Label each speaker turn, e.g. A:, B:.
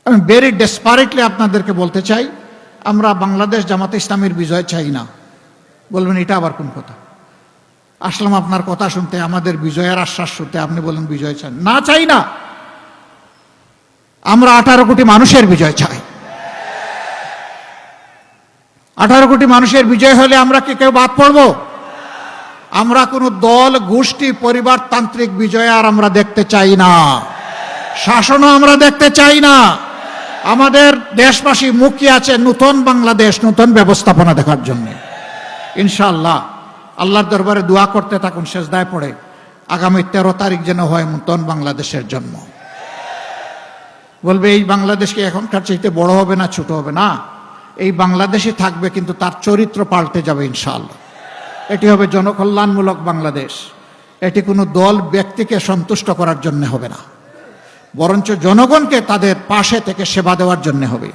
A: আমি very desperately আপনাদেরকে বলতে চাই, আমরা বাংলাদেশ জামাতে ইসলামীর বিজয় চাই না। বলবেন এটা আবার কোন কথা? আসলাম আপনার কথা শুনতে, আমাদের বিজয়ের আশ্বাস শুনতে, আপনি বলেন বিজয় চান না? চাই না। আমরা 18 কোটি মানুষের বিজয় চাই। 18 কোটি মানুষের বিজয় হলে আমরা কি কেউ বাদ পড়ব? আমরা কোনো দল, গোষ্ঠী, পরিবারতান্ত্রিক বিজয় আর আমরা দেখতে চাই না। শাসনও আমরা দেখতে চাই না। আমাদের দেশবাসী মুখিয়ে আছে নতুন বাংলাদেশ, নতুন ব্যবস্থাপনা দেখার জন্য। ইনশাআল্লাহ আল্লাহর দরবারে দোয়া করতে থাকুন, সেজদায় পড়ে, আগামী 13 তারিখ যেন হয় নতুন বাংলাদেশের জন্ম। বলবে এই বাংলাদেশ কি এখনকার চাইতে বড় হবে না ছোট হবে? না, এই বাংলাদেশই থাকবে, কিন্তু তার চরিত্র পাল্টে যাবে ইনশাআল্লাহ। এটি হবে জনকল্যাণমূলক বাংলাদেশ। এটি কোনো দল ব্যক্তিকে সন্তুষ্ট করার জন্য হবে না, বরঞ্চ জনগণকে তাদের পাশে থেকে সেবা দেওয়ার জন্য হবে।